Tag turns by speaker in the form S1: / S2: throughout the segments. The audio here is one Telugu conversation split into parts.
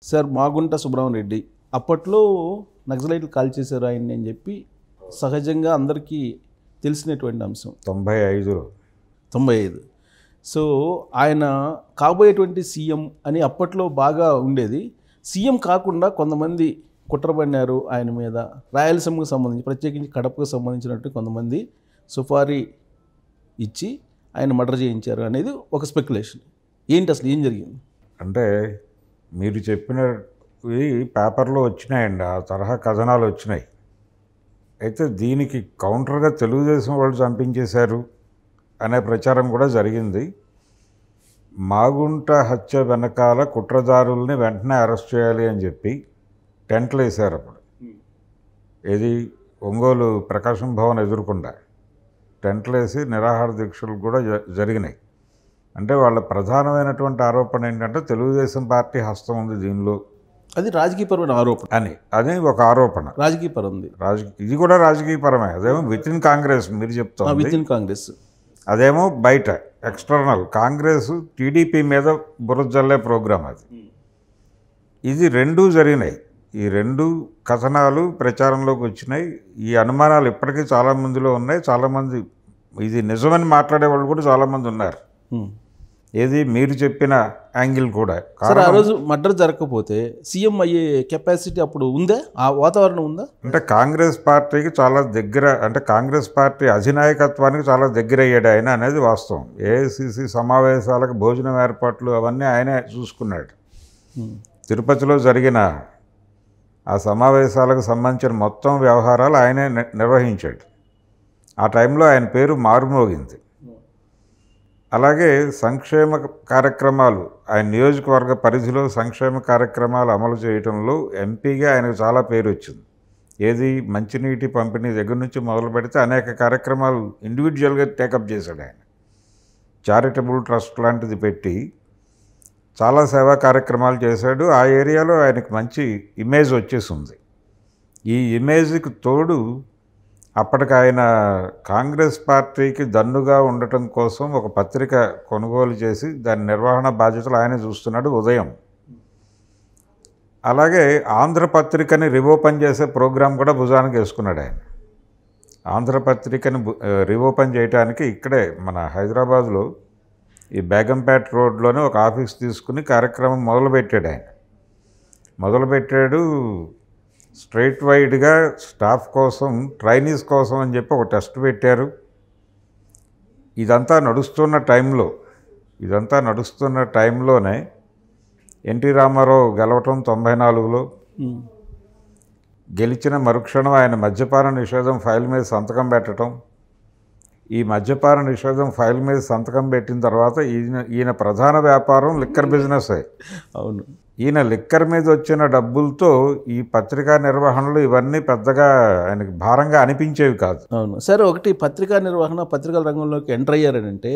S1: సార్ మాగుంట సుబ్రహ్మణ్యరెడ్డి అప్పట్లో నక్సలైట్లు కాల్ చేశారు ఆయన్ని అని చెప్పి సహజంగా అందరికీ తెలిసినటువంటి అంశం. 95. సో ఆయన కాబోయేటువంటి సీఎం అని అప్పట్లో బాగా ఉండేది. సీఎం కాకుండా కొంతమంది కుట్రబడినారు ఆయన మీద. రాయలసీమకు సంబంధించి, ప్రత్యేకించి కడపకు సంబంధించినట్టు కొంతమంది సుపారీ ఇచ్చి ఆయన మర్డర్ చేయించారు అనేది ఒక స్పెక్యులేషన్. ఏంటి అసలు ఏం జరిగింది?
S2: అంటే మీరు చెప్పినవి పేపర్లో వచ్చినాయండి, ఆ తరహా కథనాలు వచ్చినాయి. అయితే దీనికి కౌంటర్గా తెలుగుదేశం వాళ్ళు చంపించేశారు అనే ప్రచారం కూడా జరిగింది. మాగుంట హత్య వెనకాల కుట్రదారుల్ని వెంటనే అరెస్ట్ చేయాలి అని చెప్పి టెంట్లు వేశారు. అప్పుడు ఇది ఒంగోలు ప్రకాశం భవన్ ఎదురుకుండా టెంట్లు వేసి నిరాహార దీక్షలు కూడా జరిగినాయి. అంటే వాళ్ళ ప్రధానమైనటువంటి ఆరోపణ ఏంటంటే తెలుగుదేశం పార్టీ హస్తం ఉంది దీనిలో,
S1: అది రాజకీయపరమైన ఆరోపణ
S2: అదే ఒక ఆరోపణ.
S1: రాజకీయపరం ఉంది,
S2: ఇది కూడా రాజకీయపరమే. అదేమో విత్ ఇన్ కాంగ్రెస్ మీరు చెప్తారు,
S1: విత్ ఇన్ కాంగ్రెస్.
S2: అదేమో బయట ఎక్స్టర్నల్ కాంగ్రెస్ టీడీపీ మీద బురద జల్లే ప్రోగ్రాం అది. ఇది రెండూ జరిగినాయి. ఈ రెండు కథనాలు ప్రచారంలోకి వచ్చినాయి. ఈ అనుమానాలు ఇప్పటికీ చాలామందిలో ఉన్నాయి. చాలామంది ఇది నిజమని మాట్లాడే వాళ్ళు కూడా చాలామంది ఉన్నారు. ఏది మీరు చెప్పిన యాంగిల్ కూడా.
S1: సార్ ఆ రోజు మర్డర్ జరగకపోతే సీఎం అయ్యే కెపాసిటీ అప్పుడు ఉందా? ఆ వాతావరణం ఉందా?
S2: అంటే కాంగ్రెస్ పార్టీకి చాలా దగ్గర, అంటే కాంగ్రెస్ పార్టీ అధినాయకత్వానికి చాలా దగ్గర అయ్యాడు ఆయన అనేది వాస్తవం. ఏఐసిసి సమావేశాలకు భోజనం ఏర్పాట్లు అవన్నీ ఆయనే చూసుకున్నాడు. తిరుపతిలో జరిగిన ఆ సమావేశాలకు సంబంధించిన మొత్తం వ్యవహారాలు ఆయనే నిర్వహించాడు. ఆ టైంలో ఆయన పేరు మారుమోగింది. అలాగే సంక్షేమ కార్యక్రమాలు, ఆయన నియోజకవర్గ పరిధిలో సంక్షేమ కార్యక్రమాలు అమలు చేయడంలో ఎంపీగా ఆయనకు చాలా పేరు వచ్చింది. ఏది మంచినీటి పంపిణీ దగ్గర నుంచి మొదలు పెడితే అనేక కార్యక్రమాలు ఇండివిజువల్గా టేకప్ చేశాడు ఆయన. చారిటబుల్ ట్రస్ట్ లాంటిది పెట్టి చాలా సేవా కార్యక్రమాలు చేశాడు. ఆ ఏరియాలో ఆయనకు మంచి ఇమేజ్ వచ్చేసింది. ఈ ఇమేజ్కి తోడు అప్పటికి ఆయన కాంగ్రెస్ పార్టీకి దన్నుగా ఉండటం కోసం ఒక పత్రిక కొనుగోలు చేసి దాని నిర్వహణ బాధ్యతలు ఆయనే చూస్తున్నాడు ఉదయం. అలాగే ఆంధ్రపత్రికని రివోపెన్ చేసే ప్రోగ్రాం కూడా భుజానికి వేసుకున్నాడు ఆయన. ఆంధ్రపత్రికని రివోపెన్ చేయడానికి ఇక్కడే మన హైదరాబాద్లో ఈ బేగంపేట రోడ్లోనే ఒక ఆఫీస్ తీసుకుని కార్యక్రమం మొదలుపెట్టాడు ఆయన. మొదలుపెట్టాడు స్ట్రైట్ వైడ్గా స్టాఫ్ కోసం, ట్రైనీస్ కోసం అని చెప్పి ఒక టెస్ట్ పెట్టారు. ఇదంతా నడుస్తున్న టైంలోనే ఎన్టీ రామారావు గెలవటం 94లో, గెలిచిన మరుక్షణం ఆయన మద్యపాన నిషేధం ఫైల్ మీద సంతకం పెట్టడం. ఈ మద్యపాన నిషేధం ఫైల్ మీద సంతకం పెట్టిన తర్వాత ఈయన ప్రధాన వ్యాపారం లిక్కర్ బిజినెస్.
S1: అవును,
S2: ఈయన లిక్కర్ మీద వచ్చిన డబ్బులతో ఈ పత్రికా నిర్వహణలు ఇవన్నీ పెద్దగా ఆయనకి భారంగా అనిపించేవి కాదు.
S1: అవును సరే, ఒకటి పత్రికా నిర్వహణ, పత్రికల రంగంలోకి ఎంటర్ అయ్యారనంటే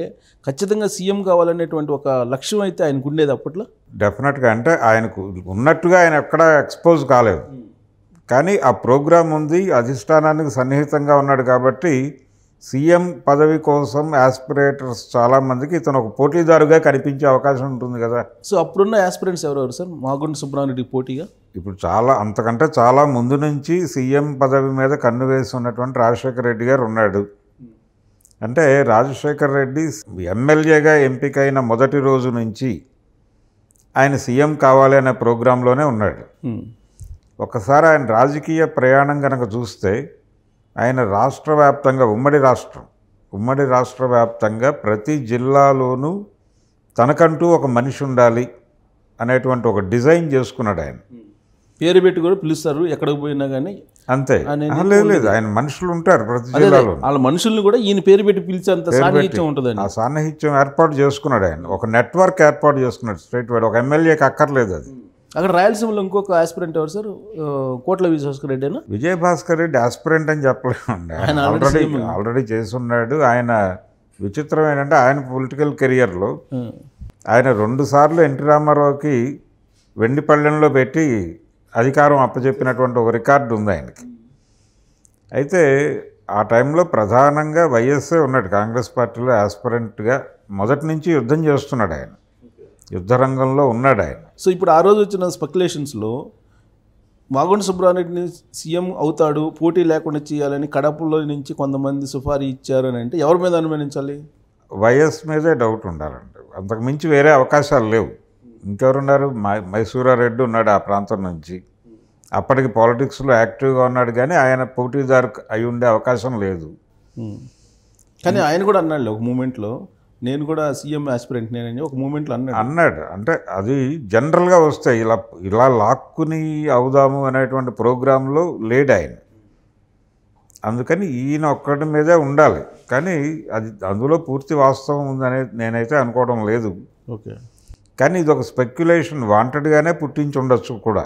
S1: ఖచ్చితంగా సీఎం కావాలనేటువంటి ఒక లక్ష్యం అయితే ఆయనకు ఉండేది అప్పట్లో.
S2: డెఫినెట్గా, అంటే ఆయనకు ఉన్నట్టుగా ఆయన ఎక్కడా ఎక్స్పోజ్ కాలేదు. కానీ ఆ ప్రోగ్రాం ఉంది, అధిష్టానానికి సన్నిహితంగా ఉన్నాడు కాబట్టి సీఎం పదవి కోసం యాస్పిరేటర్స్ చాలామందికి ఇతను ఒక పోటీదారుగా కనిపించే అవకాశం ఉంటుంది కదా.
S1: సో అప్పుడున్న యాస్పిరెంట్స్ ఎవరెవరు సార్ మాగుంట సుబ్రహ్మణ్యరెడ్డి పోటీగా?
S2: ఇప్పుడు అంతకంటే చాలా ముందు నుంచి సీఎం పదవి మీద కన్ను వేసి ఉన్నటువంటి రాజశేఖర రెడ్డి గారు ఉన్నాడు. అంటే రాజశేఖర రెడ్డి ఎమ్మెల్యేగా ఎంపికైన మొదటి రోజు నుంచి ఆయన సీఎం కావాలి అనే ప్రోగ్రాంలోనే ఉన్నాడు. ఒకసారి ఆయన రాజకీయ ప్రయాణం కనుక చూస్తే ఆయన రాష్ట్ర వ్యాప్తంగా, ఉమ్మడి రాష్ట్ర వ్యాప్తంగా ప్రతి జిల్లాలోనూ తనకంటూ ఒక మనిషి ఉండాలి అనేటువంటి ఒక డిజైన్ చేసుకున్నాడు. ఆయన
S1: పేరు పెట్టి కూడా పిలుస్తారు ఎక్కడికి పోయినా కానీ.
S2: అంతే, లేదు ఆయన మనుషులు ఉంటారు ప్రతి జిల్లాలో.
S1: వాళ్ళ మనుషుల్ని కూడా ఈయన పేరు పెట్టి పిలిచేంత సాన్నిహిత్యం ఉంటుంది.
S2: ఆ సాన్నిహిత్యం ఏర్పాటు చేసుకున్నాడు ఆయన. ఒక నెట్వర్క్ ఏర్పాటు చేసుకున్నాడు స్ట్రైట్ వైడ్. ఒక ఎమ్మెల్యేకి అక్కర్లేదు అది.
S1: అక్కడ రాయలసీమలో ఇంకొక ఆస్పిరెంట్ ఎవరు సార్? కోట్ల విజయభాస్కర్ రెడ్డి.
S2: విజయభాస్కర్ రెడ్డి ఆస్పిరెంట్ అని చెప్పలేమండి, ఆల్రెడీ చేసున్నాడు. ఆయన విచిత్రం ఏంటంటే ఆయన పొలిటికల్ కెరియర్లో ఆయన 2 సార్లు ఎన్టీ రామారావుకి వెండిపళ్ళెంలో పెట్టి అధికారం అప్పచెప్పినటువంటి ఒక రికార్డు ఉంది ఆయనకి. అయితే ఆ టైంలో ప్రధానంగా వైఎస్ఏ ఉన్నాడు కాంగ్రెస్ పార్టీలో ఆస్పిరెంట్గా. మొదటి నుంచి యుద్ధం చేస్తున్నాడు ఆయన. యుద్ధరంగంలో ఉన్నాడు ఆయన.
S1: సో ఇప్పుడు ఆ రోజు వచ్చిన స్పెక్యులేషన్స్లో మాగుంట సుబ్రహ్మణ్యుడిని సీఎం అవుతాడు, పోటీ లేకుండా చేయాలని కడపలో నుంచి కొంతమంది సుపారీ ఇచ్చారు అని అంటే ఎవరి మీద అనుమానించాలి?
S2: వైఎస్ మీదే డౌట్ ఉండాలండి. అంతకు మించి వేరే అవకాశాలు లేవు. ఇంకెవరున్నారు? మైసూరారెడ్డి ఉన్నాడు ఆ ప్రాంతం నుంచి. అప్పటికి పాలిటిక్స్లో యాక్టివ్గా ఉన్నాడు, కానీ ఆయన పోటీదారు అయి ఉండే అవకాశం లేదు.
S1: కానీ ఆయన కూడా అన్నాడు ఒక మూమెంట్లో, నేను కూడా సీఎం ఆస్పిరెంట్ నేనని ఒక మూమెంట్లో
S2: అన్నాడు. అంటే అది జనరల్గా వస్తాయి, ఇలా లాక్కుని అవుదాము అనేటువంటి ప్రోగ్రాంలో లేడు ఆయన. అందుకని ఈయన ఒక్కడి మీదే ఉండాలి, కానీ అది అందులో పూర్తి వాస్తవం ఉందనే నేనైతే అనుకోవడం లేదు.
S1: ఓకే,
S2: కానీ ఇది ఒక స్పెక్యులేషన్, వాంటెడ్గానే పుట్టించి ఉండొచ్చు కూడా.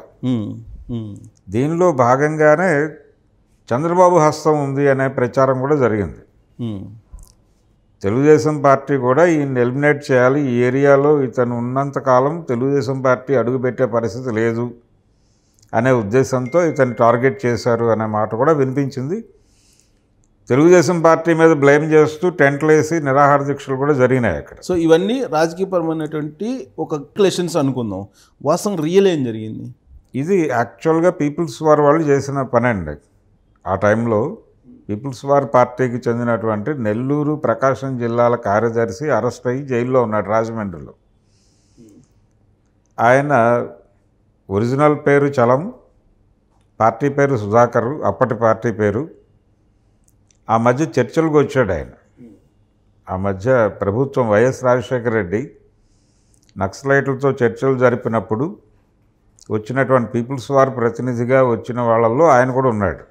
S2: దీనిలో భాగంగానే చంద్రబాబు హస్తం ఉంది అనే ప్రచారం కూడా జరిగింది. తెలుగుదేశం పార్టీ కూడా ఈయన ఎలిమినేట్ చేయాలి, ఈ ఏరియాలో ఇతను ఉన్నంతకాలం తెలుగుదేశం పార్టీ అడుగుపెట్టే పరిస్థితి లేదు అనే ఉద్దేశంతో ఇతను టార్గెట్ చేశారు అనే మాట కూడా వినిపించింది. తెలుగుదేశం పార్టీ మీద బ్లేమ్ చేస్తూ టెంట్లు వేసి నిరాహార దీక్షలు కూడా జరిగినాయి అక్కడ.
S1: సో ఇవన్నీ రాజకీయపరమైనటువంటి ఒక క్లెషన్స్ అనుకుందాం. వాస్తవం రియల్ ఏం జరిగింది?
S2: ఇది యాక్చువల్గా పీపుల్స్ వార్ వాళ్ళు చేసిన పని అండి. ఆ టైంలో పీపుల్స్ వార్ పార్టీకి చెందినటువంటి నెల్లూరు, ప్రకాశం జిల్లాల కార్యదర్శి అరెస్ట్ అయ్యి జైల్లో ఉన్నాడు రాజమండ్రిలో. ఆయన ఒరిజినల్ పేరు చలం, పార్టీ పేరు సుధాకర్, అప్పటి పార్టీ పేరు. ఆ మధ్య చర్చలకు వచ్చాడు ఆయన. ఆ మధ్య ప్రభుత్వం వైఎస్ రాజశేఖర రెడ్డి నక్సలైట్లతో చర్చలు జరిపినప్పుడు వచ్చినటువంటి పీపుల్స్ వార్ ప్రతినిధిగా వచ్చిన వాళ్ళల్లో ఆయన కూడా ఉన్నాడు.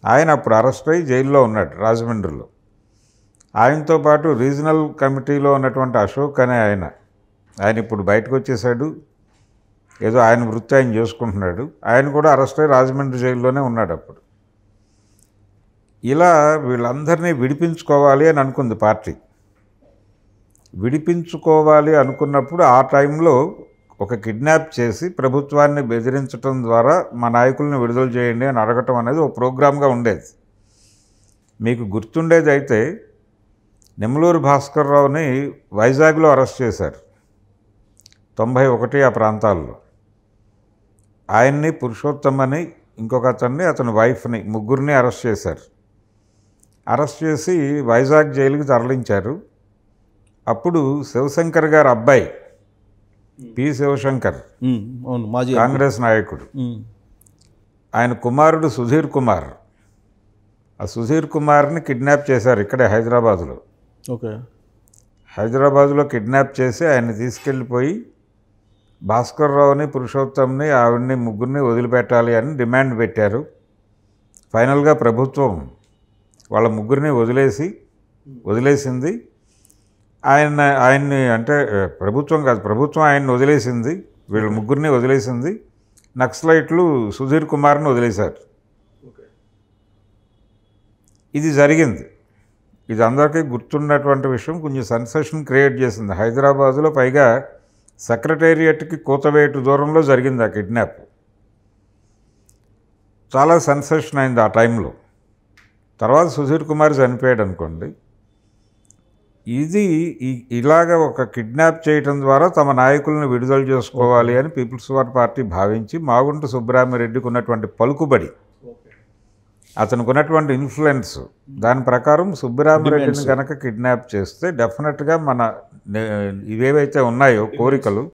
S2: ఆయన అప్పుడు అరెస్ట్ అయ్యి జైల్లో ఉన్నాడు రాజమండ్రిలో. ఆయనతో పాటు రీజనల్ కమిటీలో ఉన్నటువంటి అశోక్ అనే ఆయన ఇప్పుడు బయటకు వచ్చేసాడు, ఏదో ఆయన వృత్తి ఆయన చేసుకుంటున్నాడు. ఆయన కూడా అరెస్ట్ అయ్యి రాజమండ్రి జైల్లోనే ఉన్నాడు అప్పుడు. ఇలా వీళ్ళందరినీ విడిపించుకోవాలి అని అనుకుంది పార్టీ. విడిపించుకోవాలి అనుకున్నప్పుడు ఆ టైంలో ఒక కిడ్నాప్ చేసి ప్రభుత్వాన్ని బెదిరించడం ద్వారా మా నాయకుల్ని విడుదల చేయండి అని అడగటం అనేది ఒక ప్రోగ్రామ్గా ఉండేది. మీకు గుర్తుండేది అయితే నిమ్మలూరు భాస్కర్ రావుని వైజాగ్లో అరెస్ట్ చేశారు 91 ఆ ప్రాంతాల్లో. ఆయన్ని, పురుషోత్తమని ఇంకొక అతని వైఫ్ని, ముగ్గురిని అరెస్ట్ చేశారు. అరెస్ట్ చేసి వైజాగ్ జైలుకి తరలించారు. అప్పుడు శివశంకర్ గారి అబ్బాయి పి శివశంకర్, కాంగ్రెస్ నాయకుడు, ఆయన కుమారుడు సుధీర్ కుమార్, ఆ సుధీర్ కుమార్ని కిడ్నాప్ చేశారు ఇక్కడే హైదరాబాదులో.
S1: ఓకే,
S2: హైదరాబాదులో కిడ్నాప్ చేసి ఆయన్ని తీసుకెళ్ళిపోయి భాస్కర్ రావుని, పురుషోత్తంని, ఆవిడ్ని, ముగ్గురిని వదిలిపెట్టాలి అని డిమాండ్ పెట్టారు. ఫైనల్గా ప్రభుత్వం వాళ్ళ ముగ్గురిని వదిలేసింది. ఆయన్ని అంటే ప్రభుత్వం కాదు, ప్రభుత్వం ఆయన్ని వదిలేసింది, వీళ్ళ ముగ్గురిని వదిలేసింది. నక్సలైట్లు సుధీర్ కుమార్ని వదిలేశారు. ఇది జరిగింది. ఇది అందరికీ గుర్తున్నటువంటి విషయం. కొంచెం సెన్సేషన్ క్రియేట్ చేసింది హైదరాబాదులో. పైగా సెక్రటేరియట్కి కూతవేటు దూరంలో జరిగింది ఆ కిడ్నాప్. చాలా సెన్సేషన్ అయింది ఆ టైంలో. తర్వాత సుధీర్ కుమార్ చనిపోయాడు అనుకోండి. ఇది ఇలాగ ఒక కిడ్నాప్ చేయటం ద్వారా తమ నాయకులను విడుదల చేసుకోవాలి అని పీపుల్స్ వార్ పార్టీ భావించి మాగుంట సుబ్రహ్మణ్యుడికి ఉన్నటువంటి పలుకుబడి, అతనికి ఉన్నటువంటి ఇన్ఫ్లుయెన్స్, దాని ప్రకారం సుబ్బరామిరెడ్డిని కనుక కిడ్నాప్ చేస్తే డెఫినెట్గా మన ఇవేవైతే ఉన్నాయో కోరికలు